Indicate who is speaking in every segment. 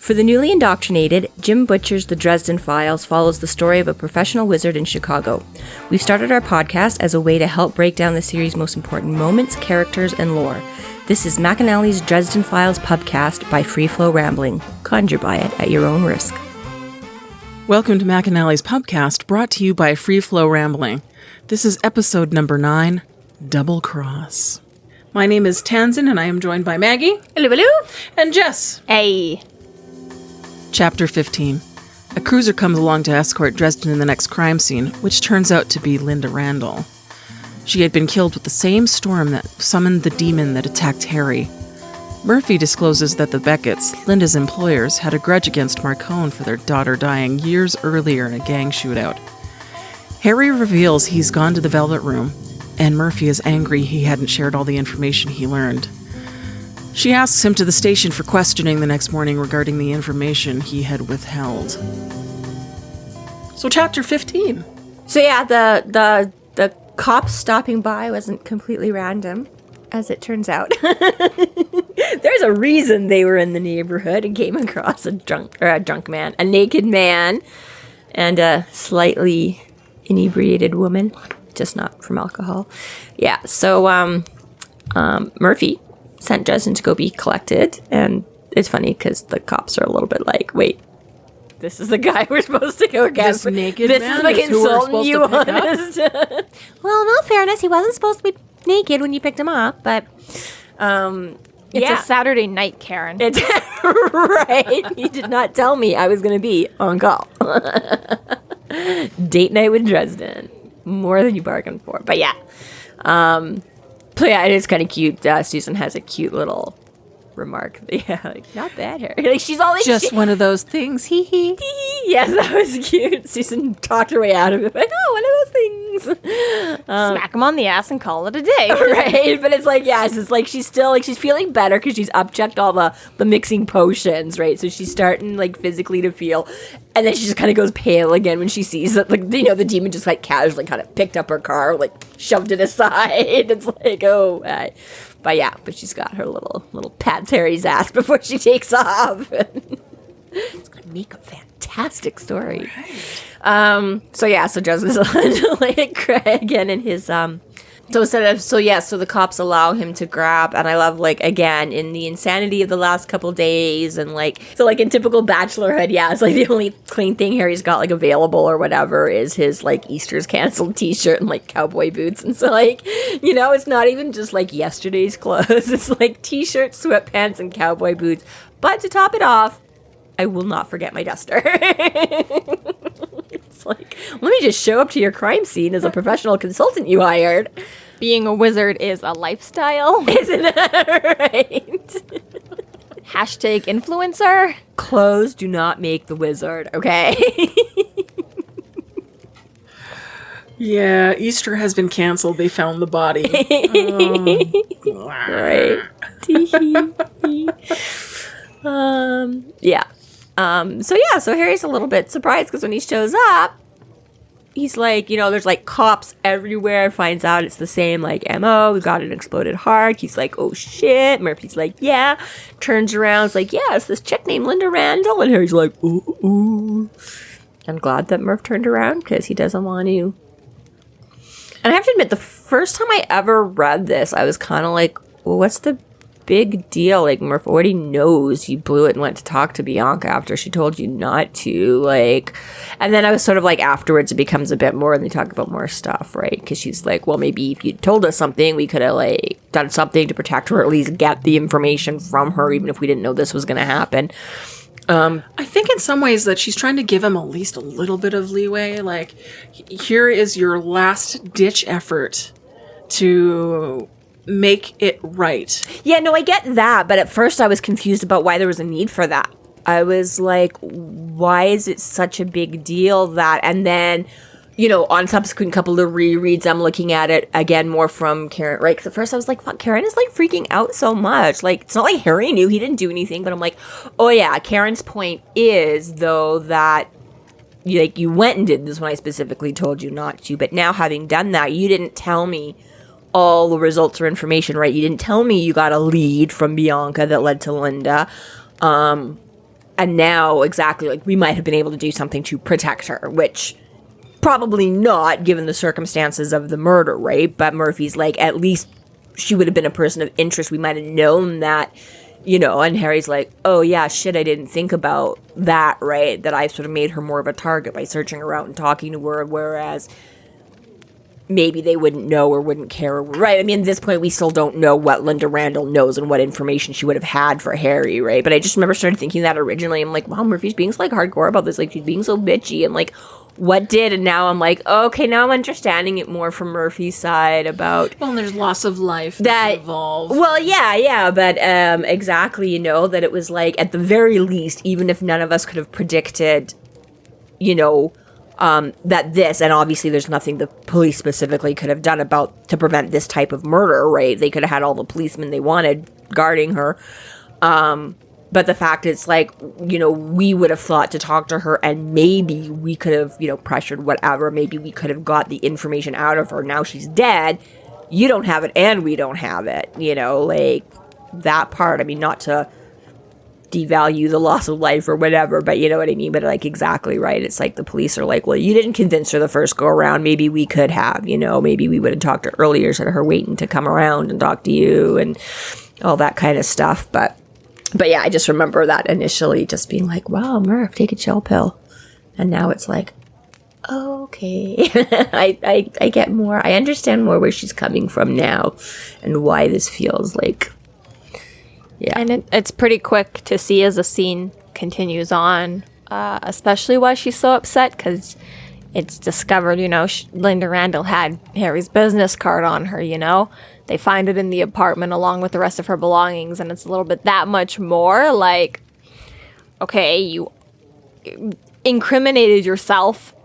Speaker 1: For the newly indoctrinated, Jim Butcher's The Dresden Files follows the story of a professional wizard in Chicago. We've started our podcast as a way to help break down the series' most important moments, characters, and lore. This is McAnally's Dresden Files Pubcast by Free Flow Rambling. Conjure by it at your own risk.
Speaker 2: Welcome to McAnally's Pubcast, brought to you by Free Flow Rambling. This is episode number 9, Double Cross. My name is Tansenn, and I am joined by Maggie.
Speaker 3: Hello, hello.
Speaker 2: And Jess.
Speaker 3: Hey.
Speaker 2: Chapter 15. A cruiser comes along to escort Dresden in the next crime scene, which turns out to be Linda Randall. She had been killed with the same storm that summoned the demon that attacked Harry. Murphy discloses that the Beckitts, Linda's employers, had a grudge against Marcone for their daughter dying years earlier in a gang shootout. Harry reveals he's gone to the Velvet Room, and Murphy is angry he hadn't shared all the information he learned. She asks him to the station for questioning the next morning regarding the information he had withheld. So chapter 15.
Speaker 1: So yeah, the cops stopping by wasn't completely random, as it turns out. There's a reason they were in the neighborhood and came across a naked man, and a slightly inebriated woman, just not from alcohol. Yeah, so Murphy sent Dresden to go be collected, and it's funny because the cops are a little bit like, wait, this is the guy we're supposed to go get.
Speaker 2: This naked man
Speaker 1: is the consultant you honest.
Speaker 3: Well, in all fairness, he wasn't supposed to be naked when you picked him up, but it's a Saturday night, Karen.
Speaker 1: It's right. He did not tell me I was going to be on call. Date night with Dresden. More than you bargained for. But yeah. So yeah, it is kind of cute. Susan has a cute little remark. Yeah, like, not bad hair. Like, she's all like,
Speaker 2: just one of those things. Hee hee.
Speaker 1: Yes, that was cute. Susan talked her way out of it. Like, oh, one of those things.
Speaker 3: Smack him on the ass and call it a day.
Speaker 1: Right? But it's like, yes, it's like she's still, like, she's feeling better because she's upchecked all the mixing potions, right? So she's starting, like, physically to feel. And then she just kind of goes pale again when she sees that, like, you know, the demon just, like, casually kind of picked up her car, like, shoved it aside. It's like, oh, but yeah, but she's got her little pats Harry's ass before she takes off. It's going to make a fantastic story. Right. So Dresden's like Craig and in his, so the cops allow him to grab, and I love, like, again, in the insanity of the last couple days, and, like, so, like, in typical bachelorhood, yeah, it's, like, the only clean thing Harry's got, like, available or whatever is his, like, Easter's canceled t-shirt and, like, cowboy boots, and so, like, you know, it's not even just, like, yesterday's clothes, it's, like, t-shirt, sweatpants, and cowboy boots, but to top it off, I will not forget my duster. It's like, let me just show up to your crime scene as a professional consultant you hired.
Speaker 3: Being a wizard is a lifestyle.
Speaker 1: Isn't that right?
Speaker 3: Hashtag influencer.
Speaker 1: Clothes do not make the wizard, okay?
Speaker 2: Yeah, Easter has been canceled. They found the body.
Speaker 1: Right. So Harry's a little bit surprised because when he shows up, he's like, you know, there's like cops everywhere, finds out it's the same like MO, we've got an exploded heart. He's like, oh shit. Murphy's like, yeah. Turns around, it's like, yeah, it's this chick named Linda Randall. And Harry's like, ooh. I'm glad that Murph turned around because he doesn't want to. And I have to admit, the first time I ever read this, I was kind of like, well, what's the big deal? Like, Murph already knows you blew it and went to talk to Bianca after she told you not to, like, and then I was sort of like, afterwards it becomes a bit more and they talk about more stuff, right? Because she's like, well, maybe if you'd told us something, we could have, like, done something to protect her, or at least get the information from her, even if we didn't know this was going to happen.
Speaker 2: I think in some ways that she's trying to give him at least a little bit of leeway, like, here is your last ditch effort to make it right.
Speaker 1: Yeah, no, I get that, but at first I was confused about why there was a need for that. I was like, why is it such a big deal that, and then, you know, on subsequent couple of rereads, I'm looking at it again more from Karen, right? Because at first I was like, fuck, Karen is like freaking out so much. Like, it's not like Harry knew, he didn't do anything, but I'm like, oh yeah, Karen's point is, though, that you went and did this when I specifically told you not to, but now having done that, you didn't tell me all the results or information, right? You didn't tell me you got a lead from Bianca that led to Linda. and now, exactly, like, we might have been able to do something to protect her, which probably not, given the circumstances of the murder, right? But Murphy's like, at least she would have been a person of interest. We might have known that, and Harry's like, oh, yeah, shit, I didn't think about that, right? That I sort of made her more of a target by searching her out and talking to her, whereas maybe they wouldn't know or wouldn't care, right? I mean, at this point, we still don't know what Linda Randall knows and what information she would have had for Harry, right? But I just remember started thinking that originally. I'm like, wow, Murphy's being so, like, hardcore about this. Like, she's being so bitchy. And, like, what did? And now I'm like, okay, now I'm understanding it more from Murphy's side about...
Speaker 2: Well, there's loss of life that involved.
Speaker 1: Well, yeah, but exactly, that it was like, at the very least, even if none of us could have predicted, that this, and obviously there's nothing the police specifically could have done to prevent this type of murder, right? They could have had all the policemen they wanted guarding her. But the fact is, like, we would have thought to talk to her, and maybe we could have, pressured whatever. Maybe we could have got the information out of her. Now she's dead. You don't have it, and we don't have it. Like, that part. I mean, not to devalue the loss of life or whatever, but you know what I mean? But, like, exactly right. It's like the police are like, well, you didn't convince her the first go around. Maybe we could have, maybe we would have talked to her earlier instead of her waiting to come around and talk to you and all that kind of stuff. But yeah, I just remember that initially just being like, wow, Murph, take a chill pill. And now it's like, okay. I get more. I understand more where she's coming from now and why this feels like, yeah.
Speaker 3: And it's pretty quick to see as the scene continues on, especially why she's so upset, because it's discovered, Linda Randall had Harry's business card on her, They find it in the apartment along with the rest of her belongings, and it's a little bit that much more like, okay, you incriminated yourself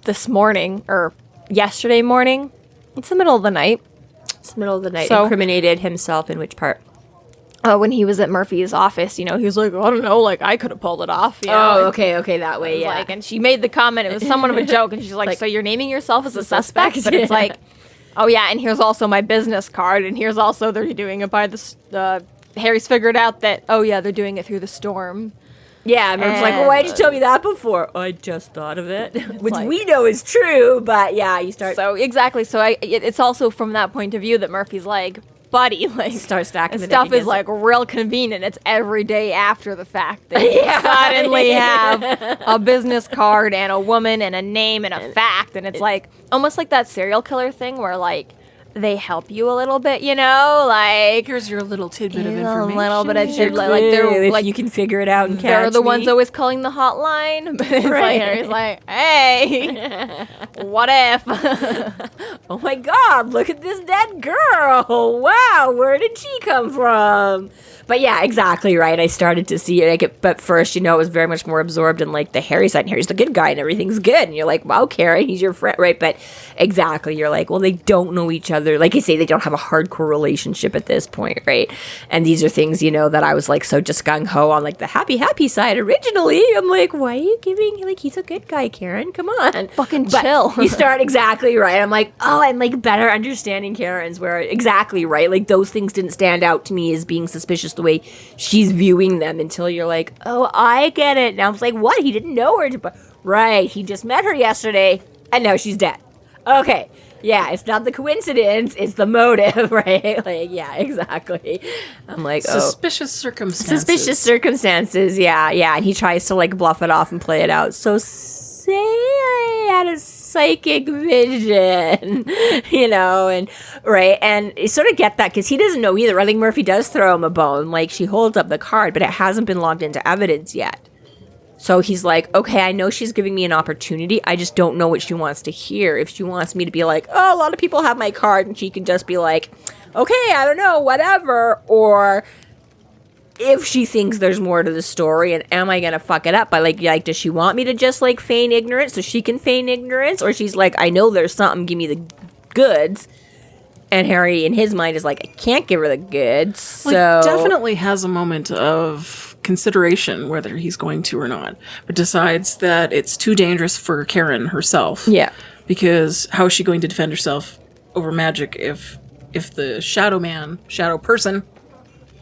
Speaker 3: this morning, or yesterday morning. It's the middle of the night.
Speaker 1: It's the middle of the night.
Speaker 3: So,
Speaker 1: incriminated himself in which part?
Speaker 3: When he was at Murphy's office, he was like, I don't know, like, I could have pulled it off.
Speaker 1: Oh, okay, that way, yeah.
Speaker 3: Like, and she made the comment, it was somewhat of a joke, and she's like, so you're naming yourself as a suspect? But it's like, oh yeah, and here's also my business card, and here's also they're doing it by Harry's figured out that, oh yeah, they're doing it through the storm.
Speaker 1: Yeah, and Murph's like, well, why did you tell me that before? I just thought of it. Which we know is true, but yeah, you start...
Speaker 3: So, exactly, so it's also from that point of view that Murphy's like, buddy, like,
Speaker 1: start stacking the
Speaker 3: stuff is like real convenient. It's every day after the fact that you suddenly have a business card and a woman and a name and a fact, and it's like almost like that serial killer thing where like they help you a little bit, like
Speaker 2: here's your little tidbit of information.
Speaker 3: A little bit of tidbit, like they're
Speaker 1: like you can figure it out and catch
Speaker 3: they're the
Speaker 1: me.
Speaker 3: ones always calling the hotline, but it's like Harry's like, hey, what if?
Speaker 1: Oh my God, look at this dead girl! Wow, where did she come from? But yeah, exactly right. I started to see it, but first, I was very much more absorbed in like the Harry side. And Harry's the good guy, and everything's good. And you're like, wow, Karen, he's your friend, right? But exactly, you're like, well, they don't know each other. Like I say, they don't have a hardcore relationship at this point, right? And these are things, that I was like so just gung ho on like the happy side originally. I'm like, why are you giving like he's a good guy, Karen? Come on,
Speaker 3: fucking chill.
Speaker 1: You start exactly right. I'm like, oh, I'm like better understanding Karen's where exactly right. Like those things didn't stand out to me as being suspicious the way she's viewing them until you're like, oh, I get it. Now I was like, what? He didn't know her, but right, he just met her yesterday, and now she's dead. Okay, yeah, it's not the coincidence, it's the motive, right? Like, yeah, exactly. I'm like,
Speaker 2: suspicious circumstances.
Speaker 1: Suspicious circumstances, yeah, and he tries to like bluff it off and play it out. So say I had a psychic vision, and right, and you sort of get that because he doesn't know either. I think Murphy does throw him a bone, like she holds up the card, but it hasn't been logged into evidence yet. So he's like, okay, I know she's giving me an opportunity. I just don't know what she wants to hear. If she wants me to be like, oh, a lot of people have my card, and she can just be like, okay, I don't know, whatever, or if she thinks there's more to the story, and am I gonna fuck it up by like does she want me to just like feign ignorance so she can feign ignorance, or she's like, I know there's something, give me the goods, and Harry in his mind is like, I can't give her the goods. So
Speaker 2: definitely has a moment of consideration whether he's going to or not, but decides that it's too dangerous for Karen herself.
Speaker 1: Yeah,
Speaker 2: because how is she going to defend herself over magic if the shadow person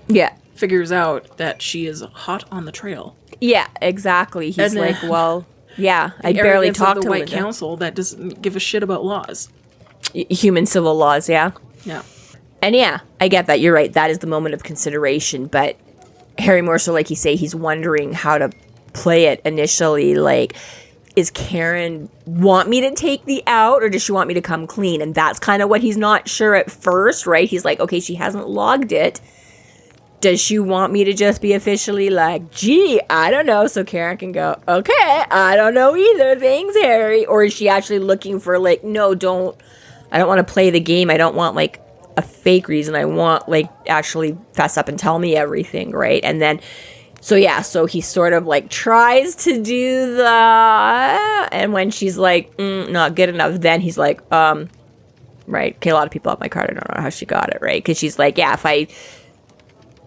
Speaker 1: yeah
Speaker 2: figures out that she is hot on the trail.
Speaker 1: Yeah, exactly. He's
Speaker 2: And
Speaker 1: like, well, yeah, I
Speaker 2: The
Speaker 1: barely
Speaker 2: arrogance of
Speaker 1: talked
Speaker 2: the
Speaker 1: to
Speaker 2: White
Speaker 1: Linda.
Speaker 2: Council that doesn't give a shit about laws.
Speaker 1: Human civil laws, yeah.
Speaker 2: Yeah.
Speaker 1: And yeah, I get that. You're right. That is the moment of consideration. But Harry more so, like you say, he's wondering how to play it initially. Like, is Karen want me to take the out or does she want me to come clean? And that's kind of what he's not sure at first, right? He's like, okay, she hasn't logged it. Does she want me to just be officially like, gee, I don't know. So Karen can go, okay, I don't know either. Thanks, Harry. Or is she actually looking for like, no, I don't want to play the game. I don't want like a fake reason. I want like actually fess up and tell me everything, right? And then so he sort of like tries to do that, and when she's like not good enough, then he's like right, okay, a lot of people have my card, I don't know how she got it, right? Because she's like, yeah, if I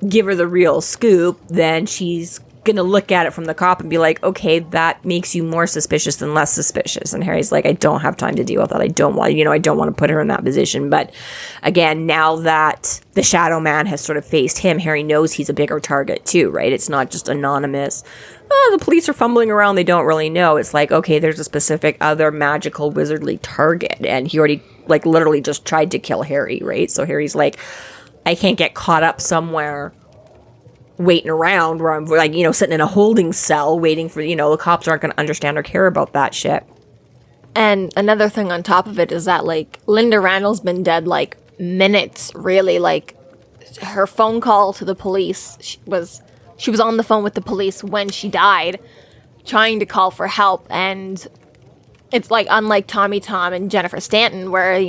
Speaker 1: give her the real scoop, then she's gonna look at it from the cop and be like, okay, that makes you more suspicious than less suspicious. And Harry's like, I don't have time to deal with that. I don't want to put her in that position. But again, now that the Shadow Man has sort of faced him, Harry knows he's a bigger target too, right? It's not just anonymous. Oh, the police are fumbling around, they don't really know. It's like, okay, there's a specific other magical wizardly target, and he already like literally just tried to kill Harry, right? So Harry's like, I can't get caught up somewhere waiting around where I'm like, sitting in a holding cell waiting for, the cops aren't going to understand or care about that shit.
Speaker 3: And another thing on top of it is that, like, Linda Randall's been dead, like, minutes, really. Like, her phone call to the police, she was on the phone with the police when she died, trying to call for help. And it's, like, unlike Tommy Tom and Jennifer Stanton, where,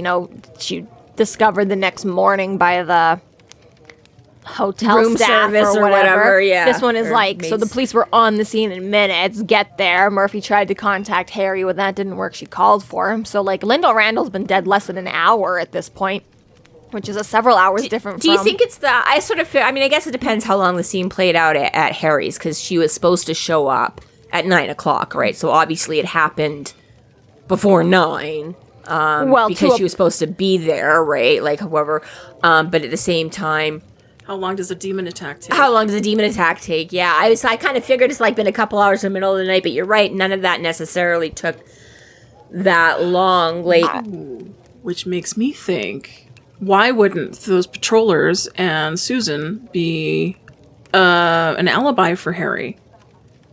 Speaker 3: she discovered the next morning by the hotel
Speaker 1: room
Speaker 3: staff
Speaker 1: service
Speaker 3: or whatever.
Speaker 1: Yeah.
Speaker 3: This one is like, so the police were on the scene in minutes, get there. Murphy tried to contact Harry. When that didn't work, she called for him. So, like, Linda Randall's been dead less than an hour at this point, which is several hours different
Speaker 1: Do you think it's I sort of feel, I mean, I guess it depends how long the scene played out at Harry's, because she was supposed to show up at 9 o'clock, right? So obviously it happened before 9. Because she was supposed to be there, right? Like, however, but at the same time,
Speaker 2: how long does a demon attack take?
Speaker 1: Yeah, I kind of figured it's like been a couple hours in the middle of the night, but you're right. None of that necessarily took that long. Like,
Speaker 2: which makes me think, why wouldn't those patrollers and Susan be an alibi for Harry?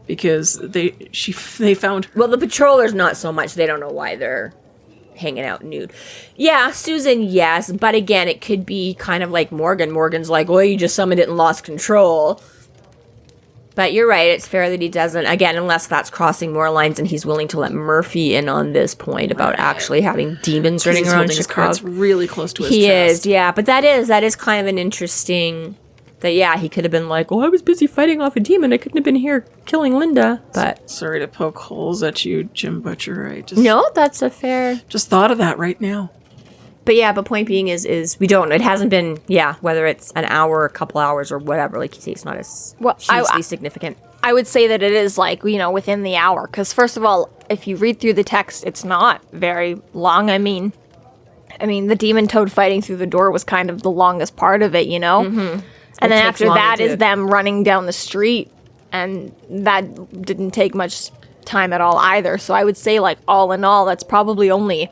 Speaker 2: Because they found her.
Speaker 1: Well, the patrollers not so much. They don't know why they're hanging out nude. Yeah, Susan, yes, but again, it could be kind of like Morgan. Morgan's like, well, you just summoned it and lost control. But you're right, it's fair that he doesn't, again, unless that's crossing more lines and he's willing to let Murphy in on this point about actually having demons running around
Speaker 2: his
Speaker 1: Chicago.
Speaker 2: cards really close to his chest.
Speaker 1: He is, yeah, but that is kind of an interesting, that yeah, he could have been like, oh, I was busy fighting off a demon, I couldn't have been here killing Linda, but...
Speaker 2: Sorry to poke holes at you, Jim Butcher,
Speaker 1: No, that's a fair...
Speaker 2: Just thought of that right now.
Speaker 1: But yeah, but point being is we don't know. It hasn't been, whether it's an hour, a couple hours, or whatever, like you say, it's not as hugely significant.
Speaker 3: I would say that it is, like, within the hour. Because, first of all, if you read through the text, it's not very long. I mean, the demon toad fighting through the door was kind of the longest part of it, Mm-hmm. And then after that is them running down the street. And that didn't take much time at all either. So I would say, like, all in all, that's probably only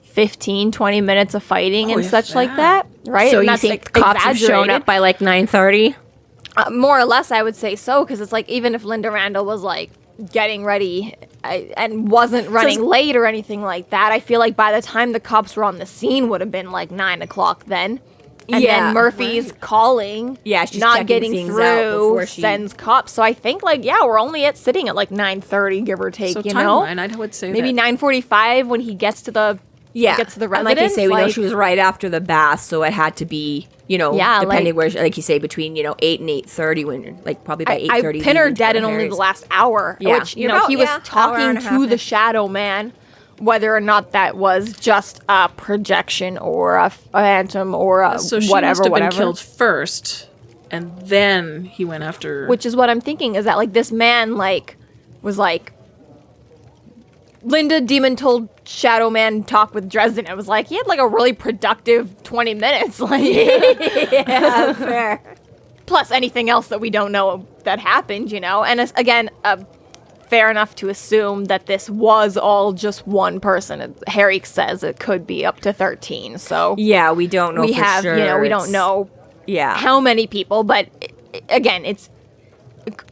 Speaker 3: 15, 20 minutes of fighting and such like that, right?
Speaker 1: So
Speaker 3: and
Speaker 1: you think cops have shown up by like 9:30?
Speaker 3: More or less, I would say so, because it's like, even if Linda Randall was like getting ready and wasn't running late or anything like that, I feel like by the time the cops were on the scene would have been like 9 o'clock then. And then Murphy's calling,
Speaker 1: she's
Speaker 3: not getting through, sends cops. So I think, like, we're only sitting at like 9:30, give or take,
Speaker 2: so timeline, I would say
Speaker 3: maybe 9:45 when he gets to the gets to the residence.
Speaker 1: And like you say, we know she was right after the bath, so it had to be, depending where, like you say, between 8 and 8:30, when like probably by 8:30.
Speaker 3: I pin her dead in only the last hour, which he was talking to the Shadow Man. Whether or not that was just a projection or a phantom or a
Speaker 2: so she must have been killed first, and then he went after.
Speaker 3: Which is what I'm thinking, is that like this man was like, Linda Demon told Shadow Man talk with Dresden. It was like he had like a really productive 20 minutes. Like,
Speaker 1: yeah, fair.
Speaker 3: plus anything else that we don't know that happened, you know. And again, fair enough to assume that this was all just one person. Harry says it could be up to 13. So
Speaker 1: yeah, we don't know.
Speaker 3: We don't know.
Speaker 1: Yeah,
Speaker 3: how many people? But again, it's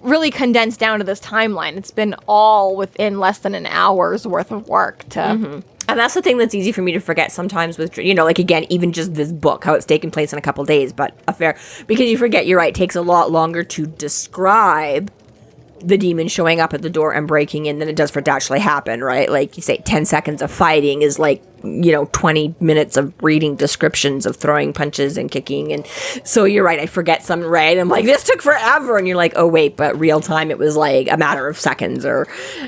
Speaker 3: really condensed down to this timeline. It's been all within less than an hour's worth of work to.
Speaker 1: Mm-hmm. And that's the thing that's easy for me to forget sometimes with, like, again, even just this book, how it's taken place in a couple days, but because you forget, you're right, it takes a lot longer to describe the demon showing up at the door and breaking in than it does for it to actually happen, right? Like, you say 10 seconds of fighting is like, 20 minutes of reading descriptions of throwing punches and kicking. And so you're right, I forget something, right? I'm like, this took forever. And you're like, oh, wait, but real time, it was like a matter of seconds or,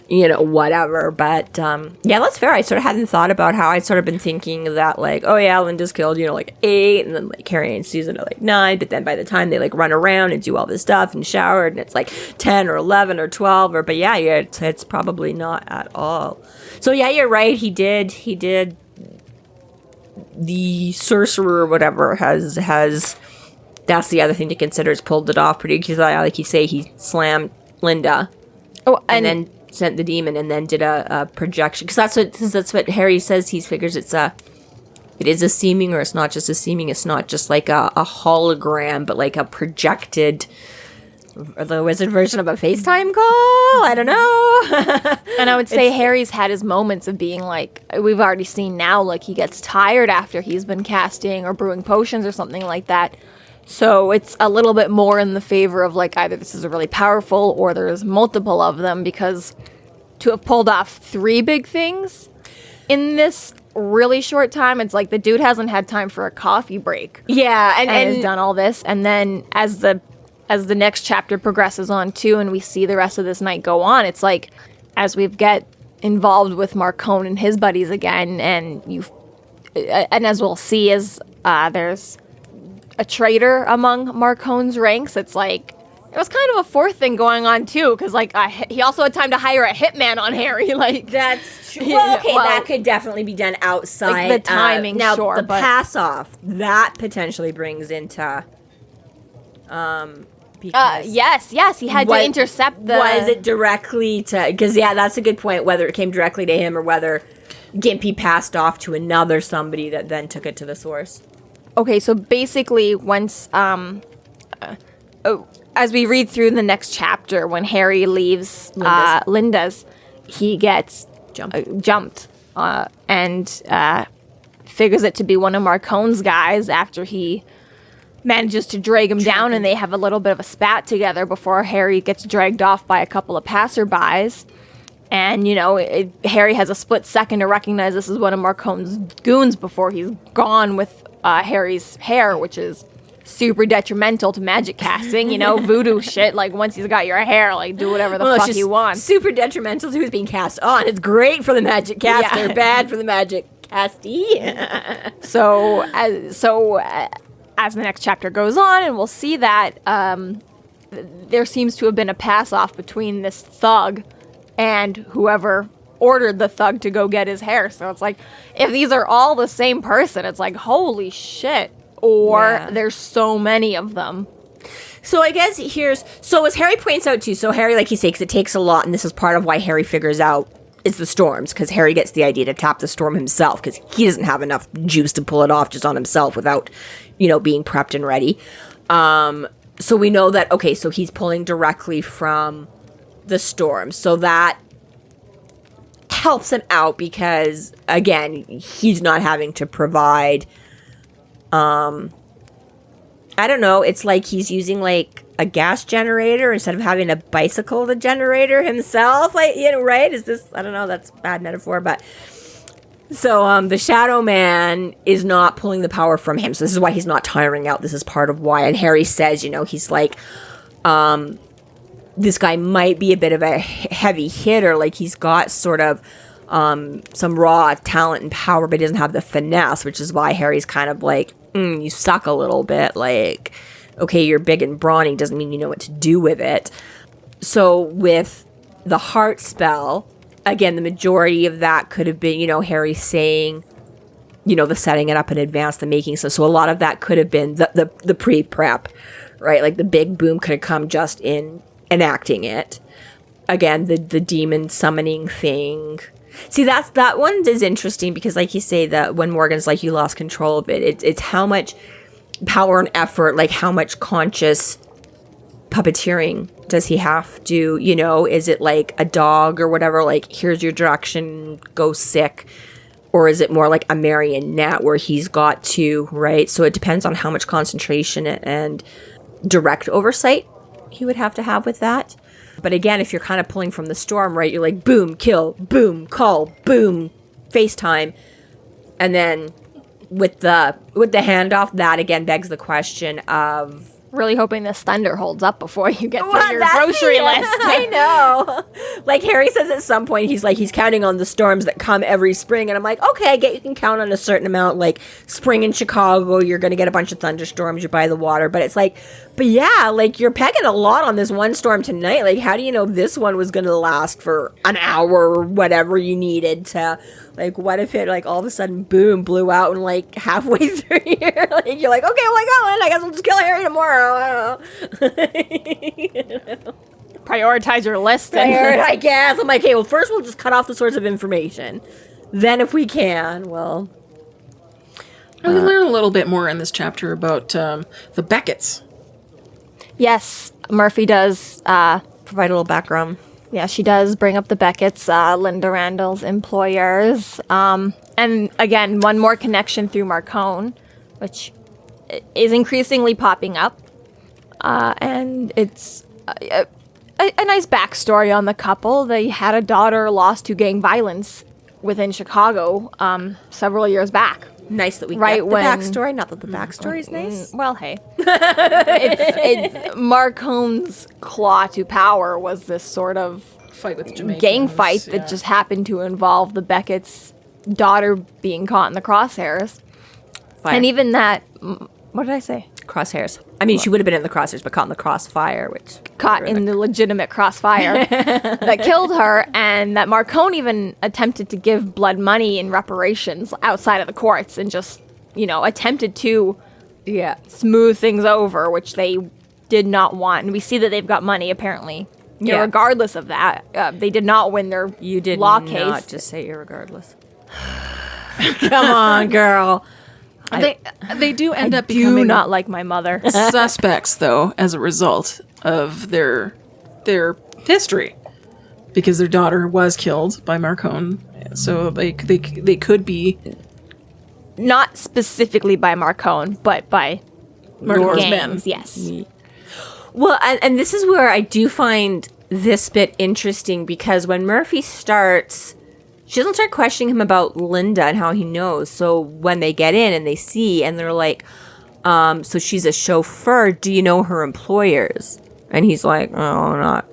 Speaker 1: whatever. But yeah, that's fair. I sort of hadn't thought about how I'd sort of been thinking that, like, oh, yeah, Linda's killed, like 8. And then, like, Harry and Susan are like 9. But then by the time they, like, run around and do all this stuff and showered, and it's like 10 or 11 or 12. But yeah, it's probably not at all. So yeah, you're right. He did. The sorcerer or whatever has that's the other thing to consider, is pulled it off pretty, because like you say, he slammed Linda and then sent the demon and then did a projection, because that's what Harry says. He figures it is a seeming, or it's not just a seeming, it's not just like a hologram, but like a projected, the wizard version of a FaceTime call. I don't know.
Speaker 3: And I would say Harry's had his moments of being like, we've already seen now, like he gets tired after he's been casting or brewing potions or something like that. So it's a little bit more in the favor of like either this is a really powerful or there's multiple of them, because to have pulled off 3 big things in this really short time, it's like the dude hasn't had time for a coffee break.
Speaker 1: Yeah,
Speaker 3: and has done all this. And then as the next chapter progresses on too, and we see the rest of this night go on, it's like as we get involved with Marcone and his buddies again, and as we'll see, as there's a traitor among Marcone's ranks, it's like it was kind of a 4th thing going on too, because like he also had time to hire a hitman on Harry. Like
Speaker 1: that's true. Well, okay, that could definitely be done outside.
Speaker 3: Like the timing,
Speaker 1: now
Speaker 3: sure,
Speaker 1: the pass off that potentially brings into.
Speaker 3: Yes, he had to intercept the...
Speaker 1: Was it directly to... Because, yeah, that's a good point, whether it came directly to him or whether Gimpy passed off to another somebody that then took it to the source.
Speaker 3: Okay, so basically once... as we read through the next chapter, when Harry leaves Linda's, he gets jumped and figures it to be one of Marcone's guys after he... manages to drag him down, and they have a little bit of a spat together before Harry gets dragged off by a couple of passerbys. And, Harry has a split second to recognize this is one of Marcone's goons before he's gone with Harry's hair, which is super detrimental to magic casting, voodoo shit. Like, once he's got your hair, like, do whatever the fuck you want.
Speaker 1: Super detrimental to who's being cast on. It's great for the magic caster, bad for the magic castee.
Speaker 3: As the next chapter goes on, and we'll see that there seems to have been a pass-off between this thug and whoever ordered the thug to go get his hair. So it's like, if these are all the same person, it's like, holy shit. Or there's so many of them.
Speaker 1: So I guess as Harry points out too, so Harry, like you say, because it takes a lot, and this is part of why Harry figures out it's the storms, because Harry gets the idea to tap the storm himself, because he doesn't have enough juice to pull it off just on himself without, being prepped and ready. So we know that, okay, so he's pulling directly from the storm. So that helps him out because, again, he's not having to provide, I don't know, it's like he's using, like, a gas generator instead of having a bicycle to generator himself, like, right? Is this, I don't know, that's a bad metaphor, but so the Shadow Man is not pulling the power from him, so this is why he's not tiring out. This is part of why. And Harry says, he's like, this guy might be a bit of a heavy hitter, like he's got sort of some raw talent and power, but he doesn't have the finesse, which is why Harry's kind of like, you suck a little bit, like, okay, you're big and brawny, doesn't mean you know what to do with it. So with the heart spell, again, the majority of that could have been, Harry saying, the setting it up in advance, the making. So a lot of that could have been the pre-prep, right? Like the big boom could have come just in enacting it. Again, the demon summoning thing. See, that one is interesting because, like you say, that when Morgan's like, you lost control of it, it's how much power and effort, like how much conscious puppeteering does he have to, is it like a dog or whatever, like, here's your direction, go sick, or is it more like a marionette where he's got to, right? So it depends on how much concentration and direct oversight he would have to have with that. But again, if you're kind of pulling from the storm, right, you're like, boom, kill, boom, call, boom, FaceTime. And then with the handoff, that again begs the question of...
Speaker 3: Really hoping this thunder holds up before you get through your grocery list.
Speaker 1: I know. Like Harry says at some point, he's counting on the storms that come every spring. And I'm like, okay, I get you can count on a certain amount. Like spring in Chicago, you're going to get a bunch of thunderstorms. You're by the water. But it's like, but yeah, like you're pegging a lot on this one storm tonight. Like, how do you know this one was going to last for an hour or whatever you needed to... Like, what if it, like, all of a sudden, boom, blew out and, like, halfway through here? Like, you're like, okay, well, I guess we'll just kill Harry tomorrow. I don't know.
Speaker 3: Prioritize your list.
Speaker 1: I guess. I'm like, okay, well, first we'll just cut off the source of information. Then, if we can, well...
Speaker 2: We learn a little bit more in this chapter about the Beckitts.
Speaker 3: Yes, Murphy does...
Speaker 1: provide a little background.
Speaker 3: Yeah, she does bring up the Beckitts, Linda Randall's employers. And again, one more connection through Marcone, which is increasingly popping up. And it's a nice backstory on the couple. They had a daughter lost to gang violence within Chicago several years back.
Speaker 1: Nice that we get the backstory. Not that the backstory is nice.
Speaker 3: Well, hey. it's Marcone's claw to power was this sort of
Speaker 2: fight with Jamaicans,
Speaker 3: gang fight that just happened to involve the Beckitt's daughter being caught in the crosshairs.
Speaker 1: Fire.
Speaker 3: And even that, what did I say?
Speaker 1: Crosshairs. I mean, she would have been in the crosshairs, but caught in the crossfire, which...
Speaker 3: Caught in the legitimate crossfire that killed her, and that Marcone even attempted to give blood money in reparations outside of the courts and just, attempted to smooth things over, which they did not want. And we see that they've got money, apparently. Yeah. Regardless of that, they did not win their law case. You did not
Speaker 1: just say irregardless. Come on, girl.
Speaker 2: They do end up
Speaker 3: becoming... do not like my mother.
Speaker 2: Suspects, though, as a result of their history. Because their daughter was killed by Marcone. So they could be...
Speaker 3: Not specifically by Marcone, but by
Speaker 2: Marcone's
Speaker 3: gangs,
Speaker 2: men.
Speaker 3: Yes.
Speaker 1: Well, and this is where I do find this bit interesting, because when Murphy starts... She doesn't start questioning him about Linda and how he knows. So when they get in and they see, and they're like, so she's a chauffeur, do you know her employers? And he's like, oh, not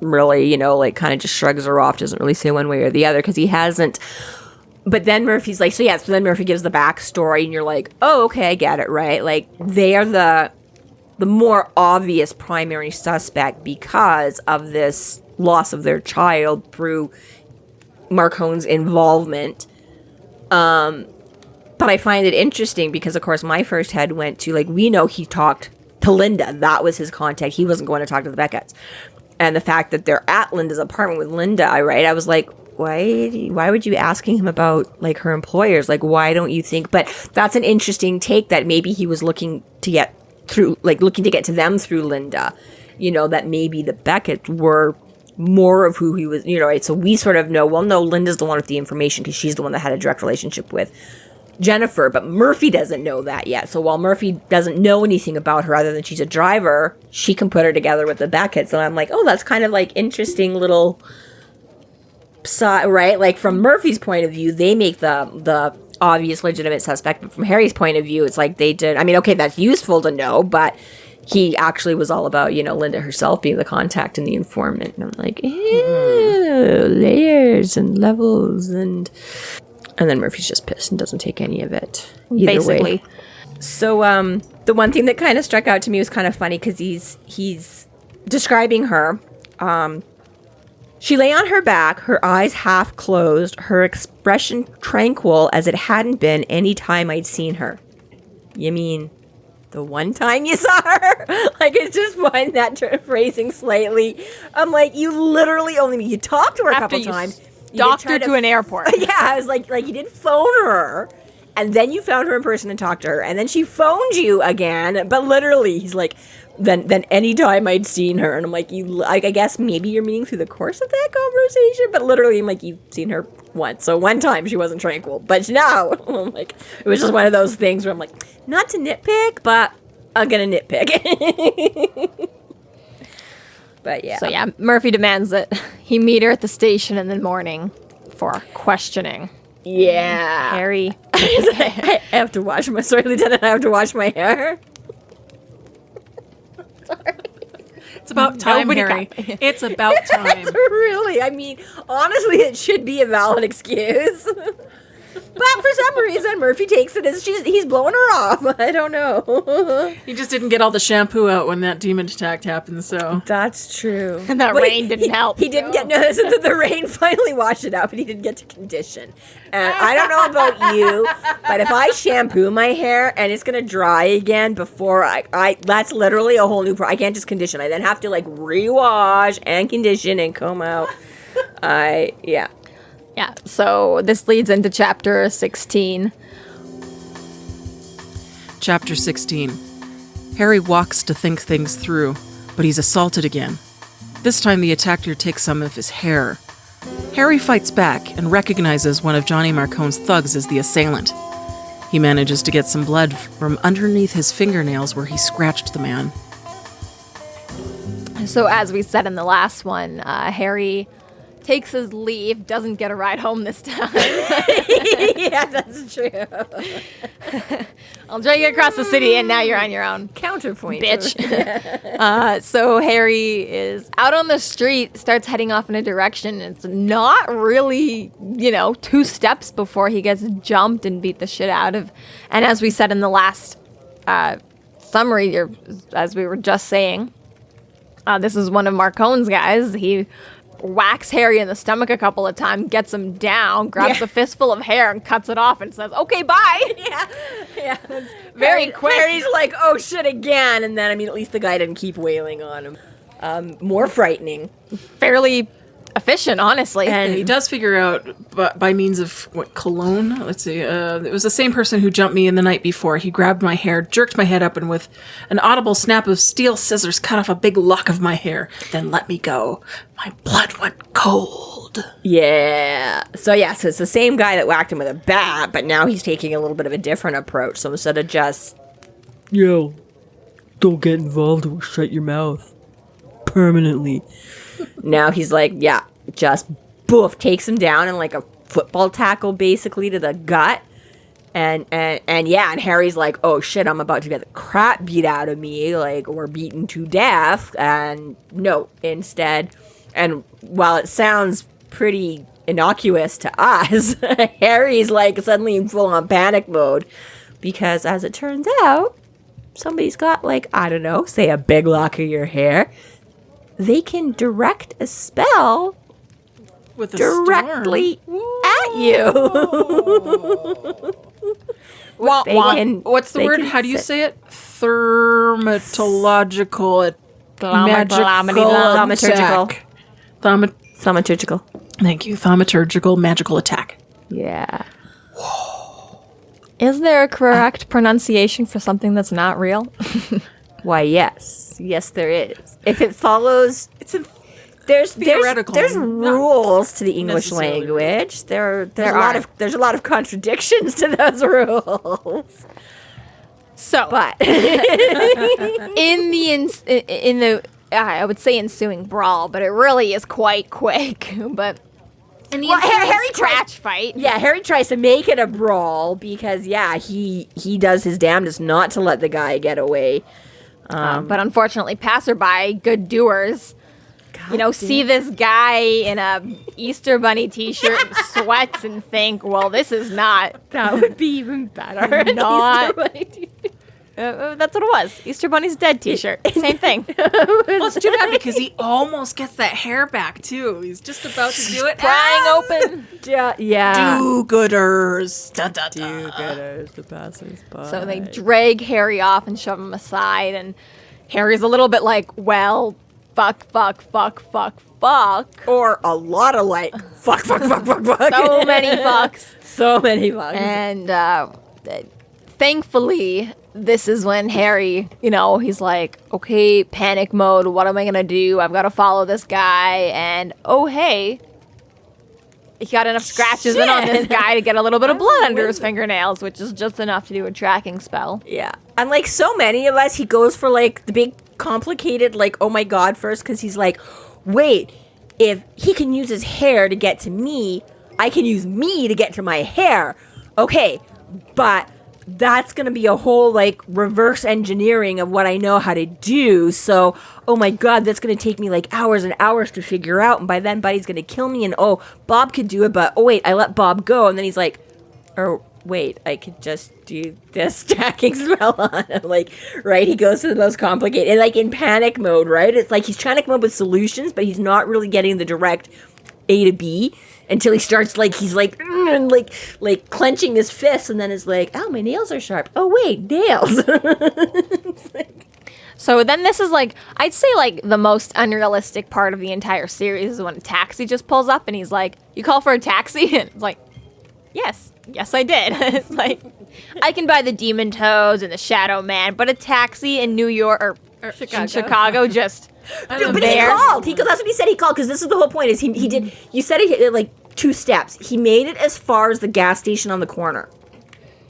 Speaker 1: really, kind of just shrugs her off, doesn't really say one way or the other, because he hasn't. But then Murphy's like, so then Murphy gives the backstory, and you're like, oh, okay, I get it, right? Like, they are the more obvious primary suspect because of this loss of their child through Marcone's involvement. But I find it interesting because, of course, my first head went to, like, we know he talked to Linda. That was his contact. He wasn't going to talk to the Beckitts. And the fact that they're at Linda's apartment with Linda, right? I was like, why would you asking him about, like, her employers? Like, why don't you think? But that's an interesting take, that maybe he was looking to get to them through Linda. That maybe the Beckitts were more of who he was, right? So we sort of know, well, no, Linda's the one with the information because she's the one that had a direct relationship with Jennifer, but Murphy doesn't know that yet. So while Murphy doesn't know anything about her other than she's a driver, she can put her together with the Beckitts. And I'm like, oh, that's kind of like interesting little side, right? Like from Murphy's point of view, they make the obvious legitimate suspect, but from Harry's point of view, it's like they did. I mean, okay, that's useful to know, but he actually was all about, Linda herself being the contact and the informant. And I'm like, layers and levels. And then Murphy's just pissed and doesn't take any of it.
Speaker 3: Basically.
Speaker 1: Way. So the one thing that kind of struck out to me was kind of funny because he's describing her. She lay on her back, her eyes half closed, her expression tranquil as it hadn't been any time I'd seen her. You mean the one time you saw her. Like, I just find that phrasing slightly. I'm like, you literally you talked to her a couple times.
Speaker 3: Docked her to an airport.
Speaker 1: Yeah, I was like you did phone her, and then you found her in person and talked to her, and then she phoned you again. But literally, he's like, then any time I'd seen her, and I'm like, I guess maybe you're meaning through the course of that conversation, but literally, I'm like, you've seen her once. So one time she wasn't tranquil, but now, I'm like, it was just one of those things where I'm like, not to nitpick, but I'm gonna nitpick. But yeah.
Speaker 3: So yeah, Murphy demands that he meet her at the station in the morning for questioning.
Speaker 1: Yeah.
Speaker 3: Harry.
Speaker 1: I have to wash my, sorry, Lieutenant, I have to wash my hair. Sorry.
Speaker 2: It's about time,
Speaker 3: Nobody
Speaker 2: Harry. It's about time.
Speaker 1: Really, I mean, honestly, it should be a valid excuse. But for some reason, Murphy takes it as he's blowing her off. I don't know.
Speaker 2: He just didn't get all the shampoo out when that demon attack happened, so.
Speaker 1: That's true.
Speaker 3: And that rain didn't help.
Speaker 1: He didn't get noticed that the rain finally washed it out, but he didn't get to condition. And I don't know about you, but if I shampoo my hair and it's gonna dry again before I that's literally a whole new I can't just condition. I then have to like rewash and condition and comb out. Yeah.
Speaker 3: Yeah, so this leads into chapter 16.
Speaker 2: Chapter 16. Harry walks to think things through, but he's assaulted again. This time the attacker takes some of his hair. Harry fights back and recognizes one of Johnny Marcone's thugs as the assailant. He manages to get some blood from underneath his fingernails where he scratched the man.
Speaker 3: So as we said in the last one, Harry takes his leave, doesn't get a ride home this time.
Speaker 1: Yeah, that's true.
Speaker 3: I'll drag you across the city and now you're on your own.
Speaker 1: Counterpoint.
Speaker 3: Bitch. So Harry is out on the street, starts heading off in a direction. It's not really, 2 steps before he gets jumped and beat the shit out of. And as we said in the last summary, as we were just saying, this is one of Marcone's guys. He whacks Harry in the stomach a couple of times, gets him down, grabs a fistful of hair and cuts it off and says, okay, bye.
Speaker 1: Yeah.
Speaker 3: Very quick.
Speaker 1: Harry's like, oh shit, again. And then, at least the guy didn't keep wailing on him. More frightening.
Speaker 3: Fairly efficient, honestly.
Speaker 2: And he does figure out by means of cologne. Let's see. It was the same person who jumped me in the night before. He grabbed my hair, jerked my head up, and with an audible snap of steel scissors, cut off a big lock of my hair. Then let me go. My blood went cold.
Speaker 1: Yeah. So it's the same guy that whacked him with a bat, but now he's taking a little bit of a different approach. So instead of just,
Speaker 4: yo, don't get involved or shut your mouth permanently.
Speaker 1: Now he's like, just boof, takes him down in like a football tackle basically to the gut. And Harry's like, oh shit, I'm about to get the crap beat out of me, like we're beaten to death. And no, instead, and while it sounds pretty innocuous to us, Harry's like suddenly in full on panic mode because as it turns out, somebody's got like, I don't know, say a big lock of your hair. They can direct a spell
Speaker 2: with
Speaker 1: directly at you.
Speaker 2: What's the word? How do you say it? Thaumaturgical.
Speaker 1: Thaumaturgical.
Speaker 2: Thank you. Thaumaturgical magical attack.
Speaker 1: Yeah.
Speaker 3: Is there a correct pronunciation for something that's not real?
Speaker 1: Why, yes. Yes, there is. If it follows... There's rules to the English language. There's a lot of contradictions to those rules.
Speaker 3: So,
Speaker 1: but
Speaker 3: in the I would say ensuing brawl, but it really is quite quick. But in the Harry scratch fight,
Speaker 1: Harry tries to make it a brawl because he does his damnedest not to let the guy get away.
Speaker 3: But unfortunately, passerby, good doers, see this guy in a Easter Bunny t-shirt and sweats and think, well, this is not.
Speaker 1: That would be even better.
Speaker 3: Not That's what it was. Easter Bunny's dead t-shirt. Same thing.
Speaker 2: Well, it's too bad because he almost gets that hair back, too. He's just about to do it.
Speaker 3: Prying open.
Speaker 1: Yeah.
Speaker 2: Do-gooders. Da, da, da.
Speaker 4: Do-gooders, the passers-by.
Speaker 3: So they drag Harry off and shove him aside, and Harry's a little bit like, well, fuck.
Speaker 1: Or a lot of like, fuck.
Speaker 3: So many fucks.
Speaker 1: So many fucks.
Speaker 3: And thankfully, this is when Harry, he's like, okay, panic mode. What am I going to do? I've got to follow this guy. And, oh, hey, he got enough scratches in on this guy to get a little bit of blood under his fingernails, which is just enough to do a tracking spell.
Speaker 1: Yeah. And like so many of us, he goes for like the big complicated, like, oh my God first, because he's like, wait, if he can use his hair to get to me, I can use me to get to my hair. Okay, but that's going to be a whole like reverse engineering of what I know how to do. So, oh my God, that's going to take me like hours and hours to figure out. And by then Buddy's going to kill me. And oh, Bob could do it. But oh wait, I let Bob go. And then he's like, oh wait, I could just do this tracking spell on him. Like, right? He goes to the most complicated, and like in panic mode, right? It's like he's trying to come up with solutions, but he's not really getting the direct A to B until he starts like, he's like, and like clenching his fists, and then it's like, oh, my nails are sharp. Oh, wait, nails.
Speaker 3: So then this is like, I'd say like the most unrealistic part of the entire series is when a taxi just pulls up and he's like, you call for a taxi? And it's like, yes, I did. It's like, I can buy the Demon Toads and the Shadow Man, but a taxi in New York or Chicago just
Speaker 1: Dude, but he called. That's what he said. He called because this is the whole point. Is he did? You said it like 2 steps. He made it as far as the gas station on the corner,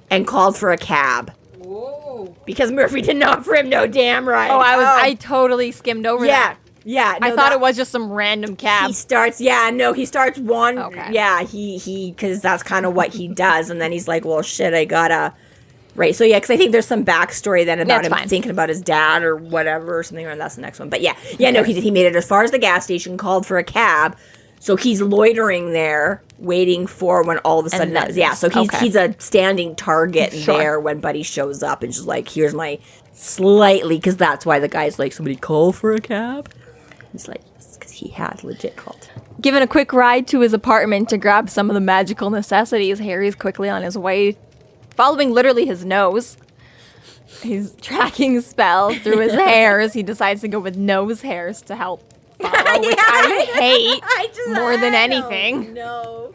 Speaker 1: and called for a cab. Whoa! Because Murphy didn't offer him no damn right.
Speaker 3: I totally skimmed over that.
Speaker 1: Yeah, no,
Speaker 3: I thought it was just some random cab.
Speaker 1: He starts one. Okay. Yeah, he because that's kind of what he does, and then he's like, well, shit, I gotta. Right, so yeah, because I think there's some backstory then about him thinking about his dad or whatever or something, and that's the next one. But yeah, no, he made it as far as the gas station, called for a cab, so he's loitering there, waiting for when all of a sudden, so he's a standing target there when Buddy shows up and just like, here's my slightly, because that's why the guy's like, somebody call for a cab? He's like, because he had legit called.
Speaker 3: Given a quick ride to his apartment to grab some of the magical necessities, Harry's quickly on his way, following literally his nose. He's tracking a spell through his hairs. He decides to go with nose hairs to help follow, which I hate more than anything.
Speaker 1: No.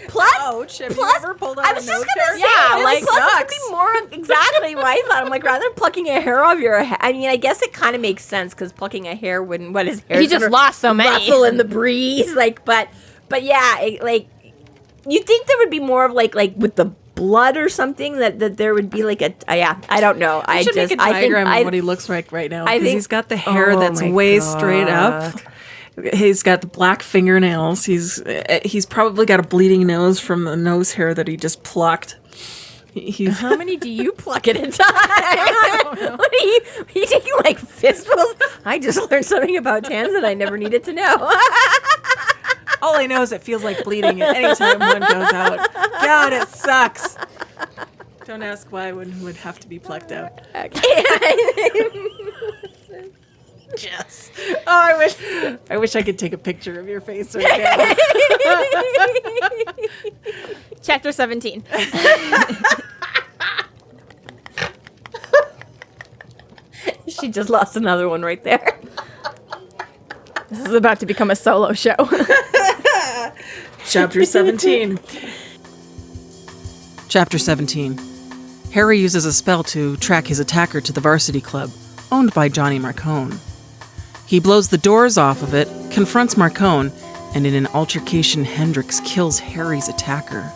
Speaker 1: Plus,
Speaker 2: have you ever pulled out
Speaker 1: I was just gonna say,
Speaker 3: like,
Speaker 1: plus it would be more exactly what I thought. I'm like, rather than plucking a hair off your head. I mean, I guess it kind of makes sense because plucking a hair wouldn't. What his hair?
Speaker 3: He just lost so many.
Speaker 1: Rustle in the breeze, like, but yeah, you'd think there would be more of like with the blood or something that there would be like I don't know.
Speaker 2: I should make a diagram of what he looks like right now because he's got the hair that's way straight up. He's got the black fingernails. He's probably got a bleeding nose from the nose hair that he just plucked.
Speaker 1: How many do you pluck at a time? I don't know. What are you taking like fistfuls? I just learned something about Tansenn I never needed to know.
Speaker 2: All I know is it feels like bleeding at any time one goes out. God, it sucks. Don't ask why one would have to be plucked out. Jess. Oh, I wish I could take a picture of your face right now.
Speaker 3: Chapter 17.
Speaker 1: She just lost another one right there.
Speaker 3: This is about to become a solo show.
Speaker 2: Chapter 17. Chapter 17. Harry uses a spell to track his attacker to the Varsity Club, owned by Johnny Marcone. He blows the doors off of it, confronts Marcone, and in an altercation, Hendrix kills Harry's attacker.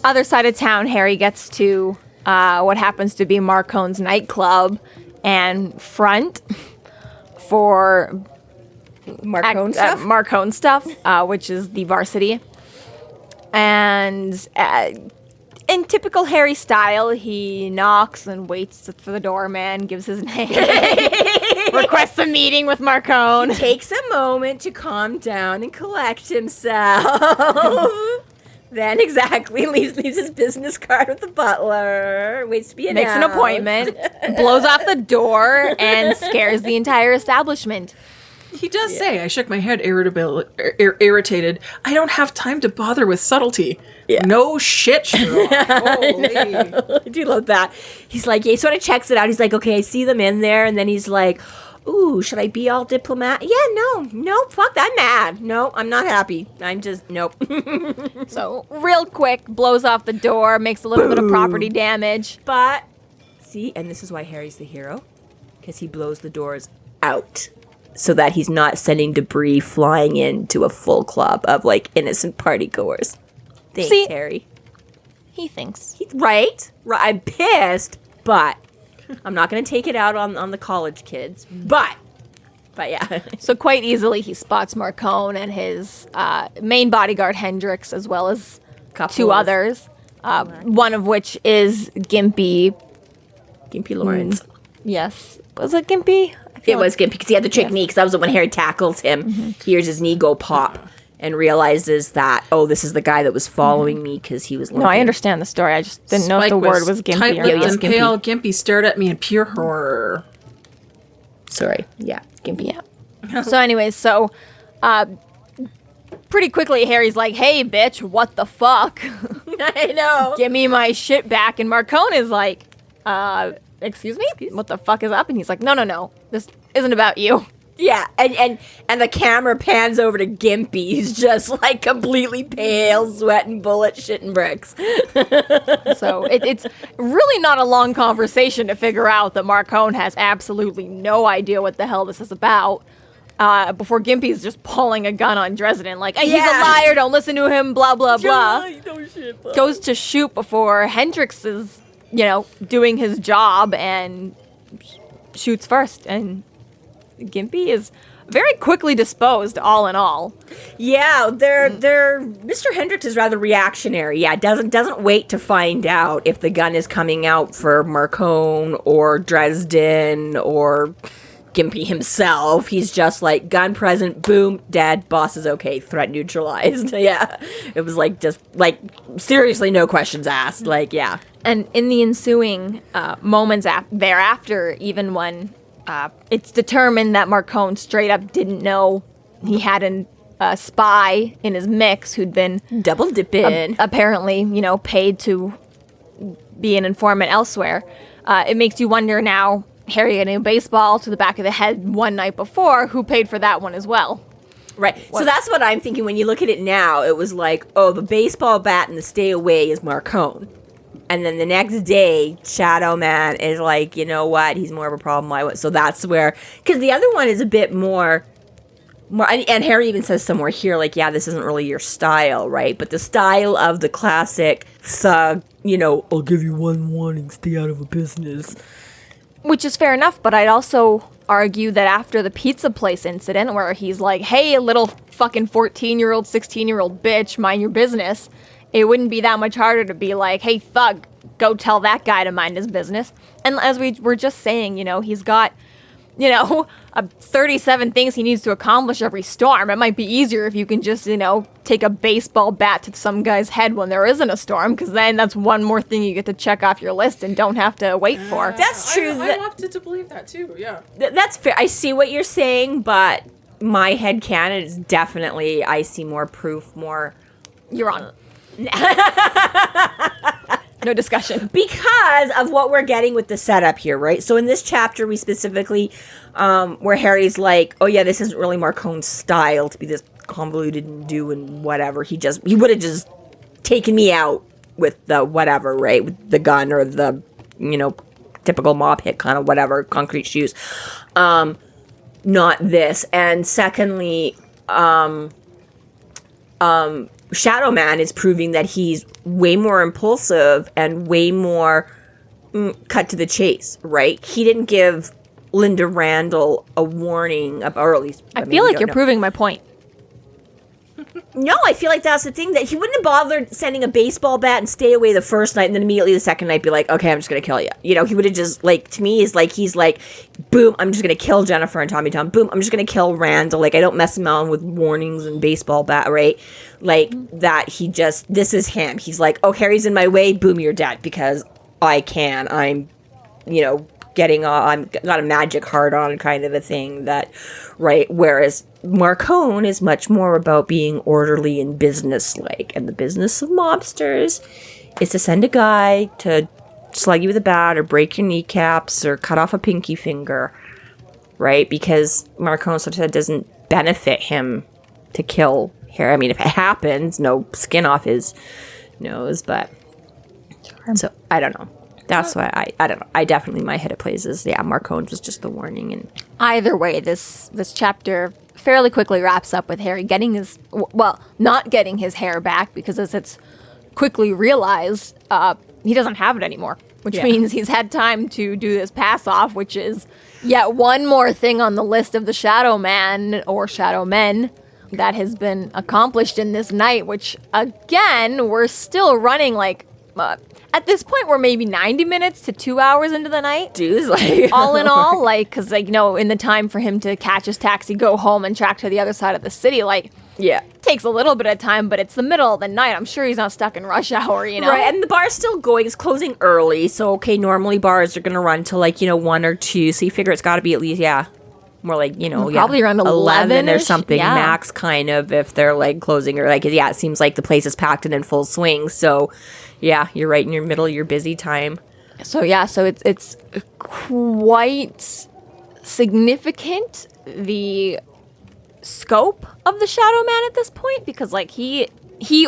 Speaker 3: Other side of town, Harry gets to what happens to be Marcone's nightclub and front for Marcone stuff, which is the Varsity. And in typical Harry style, he knocks and waits for the doorman, gives his name, requests a meeting with Marcone.
Speaker 1: He takes a moment to calm down and collect himself. Then exactly leaves his business card with the butler, waits to be announced.
Speaker 3: Makes an appointment, blows off the door, and scares the entire establishment.
Speaker 2: He does say, I shook my head irritated. I don't have time to bother with subtlety.
Speaker 1: Yeah.
Speaker 2: No shit, Sherlock. Holy.
Speaker 1: I do love that. He's like, he sort of checks it out. He's like, okay, I see them in there. And then he's like, ooh, should I be all diplomat? Yeah, no, fuck, I'm mad. No, I'm not happy. I'm just, nope.
Speaker 3: So, real quick, blows off the door, makes a little bit of property damage.
Speaker 1: But, see, and this is why Harry's the hero, because he blows the doors out so that he's not sending debris flying into a full club of, like, innocent partygoers. Thanks,
Speaker 3: See?
Speaker 1: Harry.
Speaker 3: He thinks.
Speaker 1: Right? I'm pissed, but I'm not going to take it out on the college kids. But yeah.
Speaker 3: So quite easily he spots Marcone and his main bodyguard Hendrix, as well as two others. One of which is Gimpy
Speaker 1: Lawrence.
Speaker 3: Yes. Was it Gimpy?
Speaker 1: It was Gimpy because he had the trick knee, because that was when Harry tackles him. He hears his knee go pop and realizes that, oh, this is the guy that was following me because he was limping.
Speaker 3: No, I understand the story. I just didn't know if the word was Gimpy or
Speaker 2: tight-lipped
Speaker 3: not.
Speaker 2: and pale. Gimpy stared at me in pure horror.
Speaker 1: Sorry. Yeah, Gimpy.
Speaker 3: Yeah. So anyways, pretty quickly Harry's like, hey, bitch, what the fuck?
Speaker 1: I know.
Speaker 3: Give me my shit back. And Marcone is like, excuse me? What the fuck is up? And he's like, no, this isn't about you.
Speaker 1: Yeah, and the camera pans over to Gimpy. He's just like completely pale, sweating bullets, shitting bricks.
Speaker 3: So it's really not a long conversation to figure out that Marcone has absolutely no idea what the hell this is about. Before Gimpy's just pulling a gun on Dresden, like, he's a liar, don't listen to him, blah, blah, blah. Goes to shoot before Hendrix is, doing his job and shoots first. And Gimpy is very quickly disposed, all in all.
Speaker 1: Yeah, they're Mr. Hendrix is rather reactionary. Yeah, doesn't wait to find out if the gun is coming out for Marcone or Dresden or Gimpy himself. He's just like, gun present, boom, dead, boss is okay, threat neutralized. Yeah, it was like, just like, seriously, no questions asked. Like, yeah.
Speaker 3: And in the ensuing moments thereafter, even when it's determined that Marcone straight up didn't know he had a spy in his mix who'd been
Speaker 1: double dipping,
Speaker 3: apparently, paid to be an informant elsewhere. It makes you wonder now, Harry getting a baseball to the back of the head one night before, who paid for that one as well?
Speaker 1: Right. So that's what I'm thinking. When you look at it now, it was like, oh, the baseball bat and the stay away is Marcone. And then the next day, Shadow Man is like, you know what? He's more of a problem. So that's where, because the other one is a bit more, and Harry even says somewhere here, like, yeah, this isn't really your style, right? But the style of the classic thug,
Speaker 4: I'll give you one warning, stay out of a business.
Speaker 3: Which is fair enough, but I'd also argue that after the pizza place incident, where he's like, hey, little fucking 14-year-old, 16-year-old bitch, mind your business, it wouldn't be that much harder to be like, hey, thug, go tell that guy to mind his business. And as we were just saying, he's got, 37 things he needs to accomplish every storm. It might be easier if you can just, take a baseball bat to some guy's head when there isn't a storm, because then that's one more thing you get to check off your list and don't have to wait for.
Speaker 1: That's true.
Speaker 2: I'm opted to believe that too, yeah.
Speaker 1: That's fair. I see what you're saying, but my headcanon is definitely, I see more proof, more...
Speaker 3: You're on. No discussion.
Speaker 1: Because of what we're getting with the setup here, right? So in this chapter, we specifically, where Harry's like, oh yeah, this isn't really Marcone's style to be this convoluted and do and whatever. He would have just taken me out with the whatever, right? With the gun or the, typical mob hit kind of whatever, concrete shoes. Not this. And secondly, Shadow Man is proving that he's way more impulsive and way more cut to the chase, right? He didn't give Linda Randall a warning, or at least...
Speaker 3: I feel like you're proving my point.
Speaker 1: No, I feel like that's the thing, that he wouldn't have bothered sending a baseball bat and stay away the first night and then immediately the second night be like, okay, I'm just going to kill you. You know, he would have just, like, to me, is like, he's like, boom, I'm just going to kill Jennifer and Tommy Tom. Boom, I'm just going to kill Randall. Like, I don't mess him around with warnings and baseball bat, right? Like, that he just, this is him. He's like, oh, Harry's in my way. Boom, you're dead because I can. I'm, you know, I'm got a magic heart on kind of a thing that, right? Whereas Marcone is much more about being orderly and business-like. And the business of mobsters is to send a guy to slug you with a bat or break your kneecaps or cut off a pinky finger, right? Because Marcone sort of doesn't benefit him to kill Harry. I mean, if it happens, no skin off his nose, but... So, I don't know. That's why I don't know. I definitely, my head it plays is, yeah, Marcone was just the warning. And
Speaker 3: either way, this chapter fairly quickly wraps up with Harry getting not getting his hair back, because as it's quickly realized, he doesn't have it anymore, which means he's had time to do this pass off, which is yet one more thing on the list of the Shadow Man or Shadow Men that has been accomplished in this night, which again, we're still running like, at this point, we're maybe 90 minutes to 2 hours into the night.
Speaker 1: Dude, like...
Speaker 3: all in all, like, because, like, you know, in the time for him to catch his taxi, go home, and track to the other side of the city, like...
Speaker 1: Yeah.
Speaker 3: Takes a little bit of time, but it's the middle of the night. I'm sure he's not stuck in rush hour, you know?
Speaker 1: Right, and the bar's still going. It's closing early, so, okay, normally bars are going to run till, like, you know, 1 or 2, so you figure it's got to be at least, more like, you know,
Speaker 3: probably around 11
Speaker 1: or something,
Speaker 3: yeah.
Speaker 1: max, kind of, if they're, like, closing, or, like, it seems like the place is packed and in full swing, so... Yeah, you're right in your middle of your busy time.
Speaker 3: So it's quite significant, the scope of the Shadow Man at this point, because like he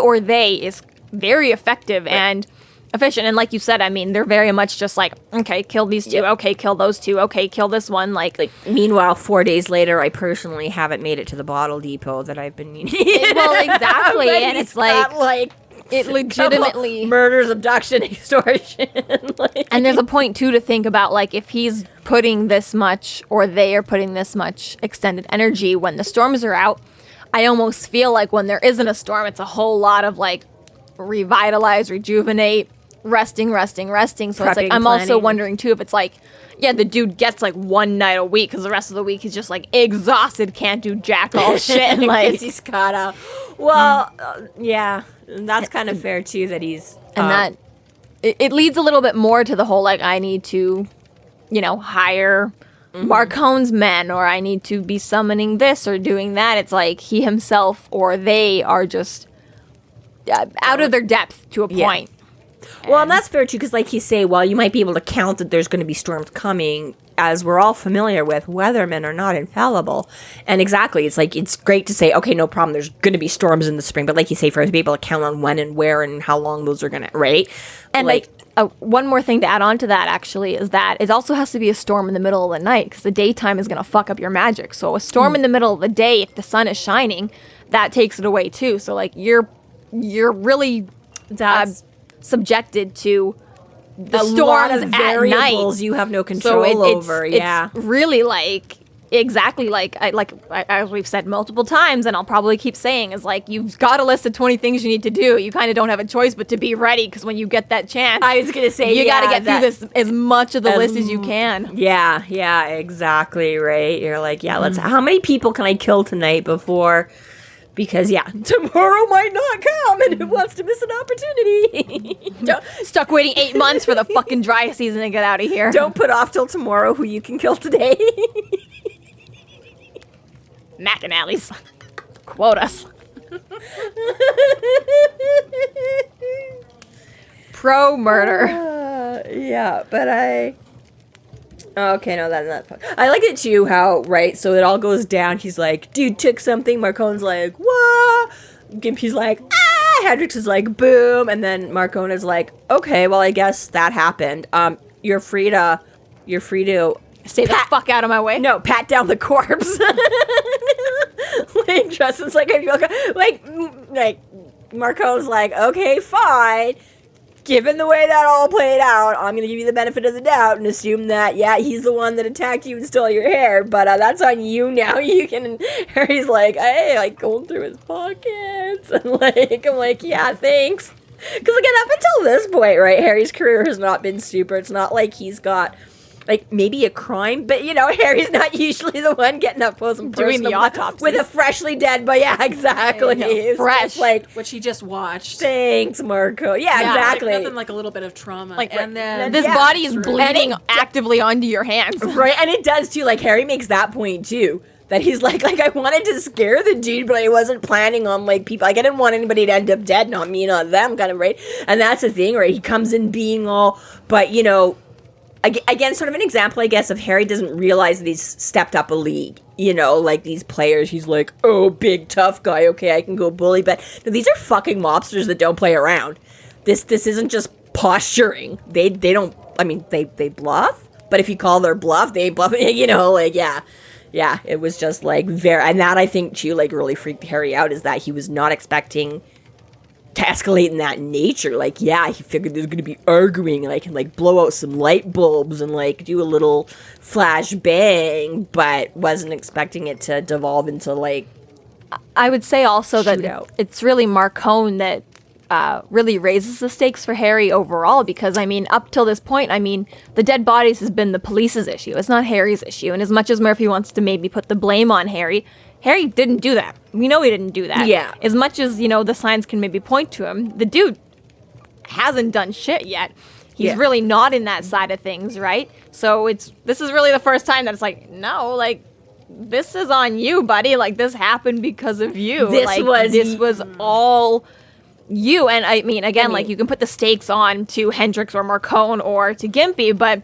Speaker 3: or they is very effective and efficient. And like you said, I mean, they're very much just like, okay, kill these two, okay, kill those two, okay, kill this one. Like
Speaker 1: meanwhile, 4 days later, I personally haven't made it to the bottle depot that I've been meaning.
Speaker 3: Well, exactly, and it's like it legitimately
Speaker 1: murders, abduction, extortion.
Speaker 3: And there's a point too to think about, like, if he's putting this much, or they are putting this much extended energy when the storms are out, I almost feel like when there isn't a storm, it's a whole lot of like revitalize, rejuvenate, resting. So
Speaker 1: Prepping,
Speaker 3: it's like, I'm also wondering too if it's like, yeah, the dude gets like 1 night a week because the rest of the week he's just like exhausted, can't do jack all shit, and like
Speaker 1: he's caught up. Well, yeah, that's kind of fair too. That he's
Speaker 3: that it leads a little bit more to the whole like, I need to, you know, hire Marcone's men, or I need to be summoning this or doing that. It's like he himself or they are just out of their depth to a point.
Speaker 1: Well, and that's fair too, because like you say, while you might be able to count that there's going to be storms coming, as we're all familiar with, weathermen are not infallible. And exactly, it's like, it's great to say, okay, no problem, there's going to be storms in the spring, but like you say, for us to be able to count on when and where and how long those are going to, right?
Speaker 3: And like one more thing to add on to that, actually, is that it also has to be a storm in the middle of the night, because the daytime is going to fuck up your magic. So a storm in the middle of the day, if the sun is shining, that takes it away too. So like, you're really subjected to the storms at
Speaker 1: variables
Speaker 3: night.
Speaker 1: You have no control over.
Speaker 3: It's really like exactly like as we've said multiple times, and I'll probably keep saying, is like, you've got a list of 20 things you need to do. You kind of don't have a choice but to be ready, because when you get that chance,
Speaker 1: I was gonna say,
Speaker 3: you got to get through this as much of the list as you can.
Speaker 1: Yeah, exactly, right. You're like, let's. How many people can I kill tonight before? Because, tomorrow might not come, and who wants to miss an opportunity?
Speaker 3: Stuck waiting 8 months for the fucking dry season to get out of here.
Speaker 1: Don't put off till tomorrow who you can kill today.
Speaker 3: McAnally's. Quote us. Pro murder.
Speaker 1: But okay, no, that's not fun. I like it too, how, right, so it all goes down. He's like, dude took something. Marcone's like, what? Gimpy's like, ah! Hedrix is like, boom. And then Marcone is like, okay, well, I guess that happened. You're free to
Speaker 3: stay the fuck out of my way.
Speaker 1: No, pat down the corpse. Like, Dresden's like, like, Marcone's like, okay, fine. given the way that all played out, I'm going to give you the benefit of the doubt and assume that, yeah, he's the one that attacked you and stole your hair, but that's on you now. You can, Harry's like, hey, like, going through his pockets, and, like, I'm like, yeah, thanks. Because, again, up until this point, right, Harry's career has not been super. It's not like he's got, like, maybe a crime, but, you know, Harry's not usually the one getting up close and
Speaker 3: doing the autopsy
Speaker 1: with a freshly dead, but yeah, exactly. It's
Speaker 3: fresh.
Speaker 1: just like,
Speaker 2: Which he just watched.
Speaker 1: thanks, Marco. Yeah, exactly.
Speaker 2: Like nothing like a little bit of trauma.
Speaker 3: Like,
Speaker 2: and then
Speaker 3: this body is bleeding actively onto your hands.
Speaker 1: Right, and it does, too. Like, Harry makes that point, too. That he's like, I wanted to scare the dude, but I wasn't planning on, like, people. Like, I didn't want anybody to end up dead, not me, not them, kind of, right? And that's the thing, right? He comes in being all, but, you know, again, sort of an example, I guess, of Harry doesn't realize that he's stepped up a league. You know, like, these players, he's like, oh, big, tough guy, okay, I can go bully. But no, these are fucking mobsters that don't play around. This isn't just posturing. They don't, I mean, they bluff, but if you call their bluff, they ain't bluffing, you know, like, yeah. Yeah, it was just, like, very... And that, I think, too, like, really freaked Harry out, is that he was not expecting to escalate in that nature. Like, yeah, he figured there's going to be arguing, and I can, like, blow out some light bulbs and, like, do a little flash bang, but wasn't expecting it to devolve into, like...
Speaker 3: I would say also that
Speaker 1: Shootout.
Speaker 3: it's really Marcone that really raises the stakes for Harry overall, because, I mean, up till this point, I mean, the dead bodies has been the police's issue. It's not Harry's issue. And as much as Murphy wants to maybe put the blame on Harry didn't do that. We know he didn't do that.
Speaker 1: Yeah.
Speaker 3: As much as, you know, the signs can maybe point to him, the dude hasn't done shit yet. He's really not in that side of things, right? So this is really the first time that it's like, no, like, this is on you, buddy. Like, this happened because of you. This was all you. And I mean, again, like, you can put the stakes on to Hendrix or Marcone or to Gimpy, but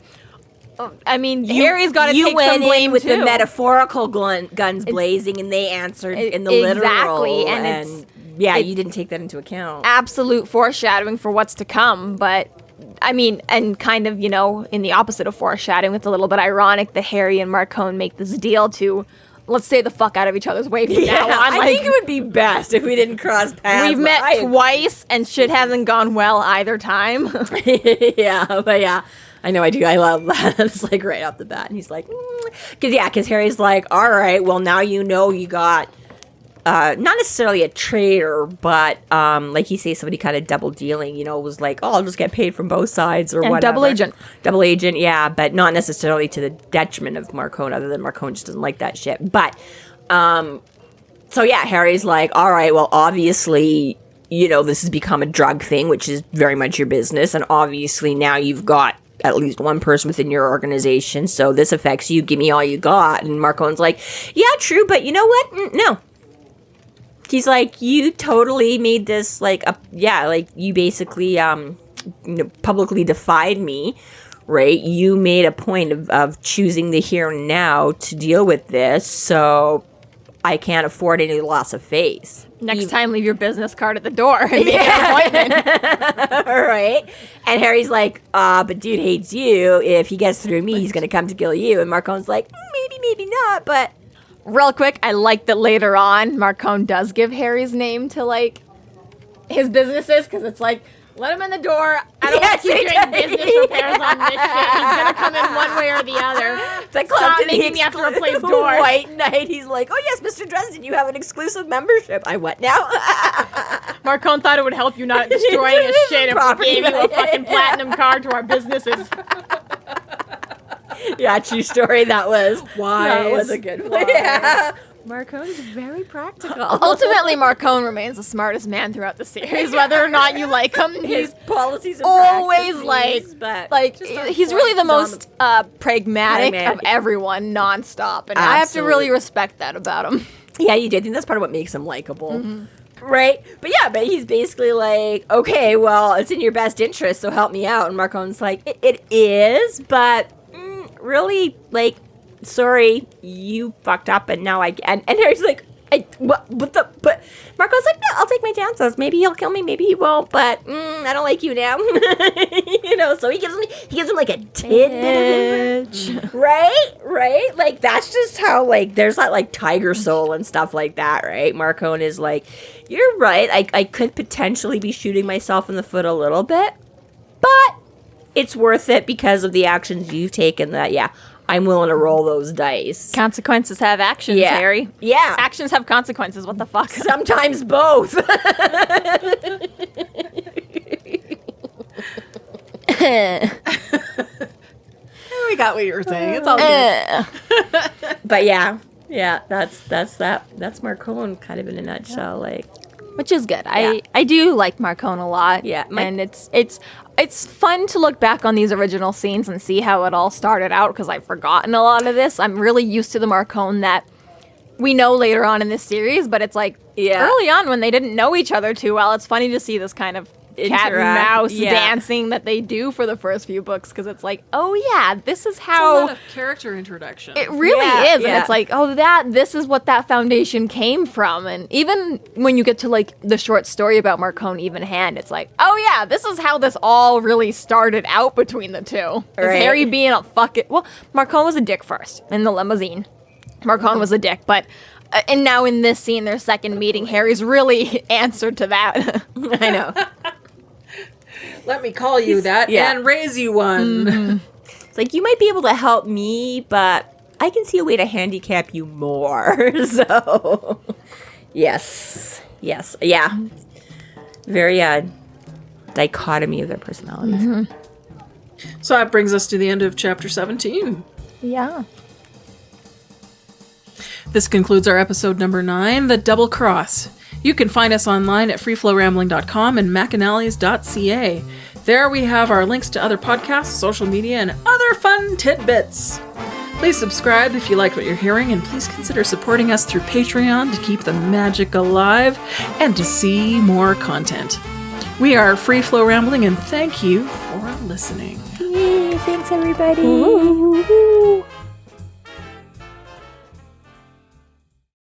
Speaker 3: I mean, Harry's got to take some blame
Speaker 1: with
Speaker 3: too.
Speaker 1: the metaphorical guns blazing, and they answered in the literal.
Speaker 3: Exactly, and
Speaker 1: you didn't take that into account.
Speaker 3: Absolute foreshadowing for what's to come, but I mean, and kind of, you know, in the opposite of foreshadowing, it's a little bit ironic that Harry and Marcone make this deal to, let's stay the fuck out of each other's way from now on.
Speaker 1: I think it would be best if we didn't cross paths.
Speaker 3: We've met twice, and shit hasn't gone well either time.
Speaker 1: I know I do. I love that. It's like right off the bat. And he's like, because Harry's like, all right, well, now you know you got, not necessarily a traitor, but like he says, somebody kind of double dealing, you know, was like, oh, I'll just get paid from both sides or
Speaker 3: and
Speaker 1: whatever. Double agent, yeah, but not necessarily to the detriment of Marcone, other than Marcone just doesn't like that shit. But, so yeah, Harry's like, all right, well, obviously, you know, this has become a drug thing, which is very much your business, and obviously now you've got at least one person within your organization, so this affects you, give me all you got. And Marcone's like, yeah, true, but you know what? No. He's like, you totally made this, like, you basically, publicly defied me, right? You made a point of choosing the here and now to deal with this, so I can't afford any loss of face.
Speaker 3: Next time, leave your business card at the door and make an appointment.
Speaker 1: Right? And Harry's like, but dude hates you. If he gets through me, he's going to come to kill you. And Marcone's like, maybe not, but...
Speaker 3: Real quick, I like that later on, Marcone does give Harry's name to, like, his businesses, because it's like, let him in the door. I don't want you doing business repairs on this shit. He's going to come in one way or the other. Stop making me have to replace doors.
Speaker 1: White Knight. He's like, oh yes, Mr. Dresden, you have an exclusive membership. I what now?
Speaker 3: Marcone thought it would help you not destroying his shit if we gave you a fucking platinum card to our businesses.
Speaker 1: Yeah, true story. That was
Speaker 2: wise.
Speaker 1: That was a good one. Yeah. Marcone's very practical.
Speaker 3: Ultimately, Marcone remains the smartest man throughout the series, whether or not you like him.
Speaker 1: His policies and
Speaker 3: always
Speaker 1: he's
Speaker 3: really the most pragmatic of everyone, nonstop, and I have to really respect that about him.
Speaker 1: Yeah, you do. I think that's part of what makes him likable. Mm-hmm. Right? But he's basically like, okay, well, it's in your best interest, so help me out. And Marcone's like, it is, but really, like, sorry, you fucked up, and now and Harry's like, but Marco's like, no, I'll take my chances. Maybe he'll kill me, maybe he won't, but I don't like you now. You know, so he gives him like a tidbit, right? Like, that's just how, like, there's that, like, tiger soul and stuff like that, right? Marcone is like, you're right, I could potentially be shooting myself in the foot a little bit, but it's worth it because of the actions you've taken that, yeah, I'm willing to roll those dice.
Speaker 3: Consequences have actions,
Speaker 1: Yeah.
Speaker 3: Harry.
Speaker 1: Yeah.
Speaker 3: Actions have consequences. What the fuck?
Speaker 1: Sometimes both.
Speaker 2: We got what you were saying. It's all good.
Speaker 1: But yeah, that's Marcone kind of in a nutshell. Like,
Speaker 3: Which is good. I do like Marcone a lot.
Speaker 1: Yeah,
Speaker 3: and it's fun to look back on these original scenes and see how it all started out because I've forgotten a lot of this. I'm really used to the Marcone that we know later on in this series, but it's like early on when they didn't know each other too well, it's funny to see this kind of cat and mouse dancing that they do for the first few books because it's like, oh yeah, this is how
Speaker 2: It's a lot of character introduction.
Speaker 3: it really
Speaker 1: Yeah,
Speaker 3: is.
Speaker 1: yeah.
Speaker 3: And it's like, oh, this is what that foundation came from. And even when you get to like the short story about Marcone Even Hand, it's like, oh yeah, this is how this all really started out between the two. Is
Speaker 1: Right.
Speaker 3: Harry being a well, Marcone was a dick first in the limousine. Marcone was a dick, but and now in this scene, their second meeting, Harry's really answered to that.
Speaker 1: I know.
Speaker 2: Let me call you that and raise you one.
Speaker 1: It's like, you might be able to help me, but I can see a way to handicap you more. So, yes, yeah. Very dichotomy of their personalities.
Speaker 2: So that brings us to the end of chapter 17.
Speaker 3: Yeah.
Speaker 2: This concludes our episode number 9, The Double Cross. You can find us online at freeflowrambling.com and McAnally's.ca. There we have our links to other podcasts, social media, and other fun tidbits. Please subscribe if you like what you're hearing, and please consider supporting us through Patreon to keep the magic alive and to see more content. We are Free Flow Rambling, and thank you for listening.
Speaker 1: Yay, thanks everybody.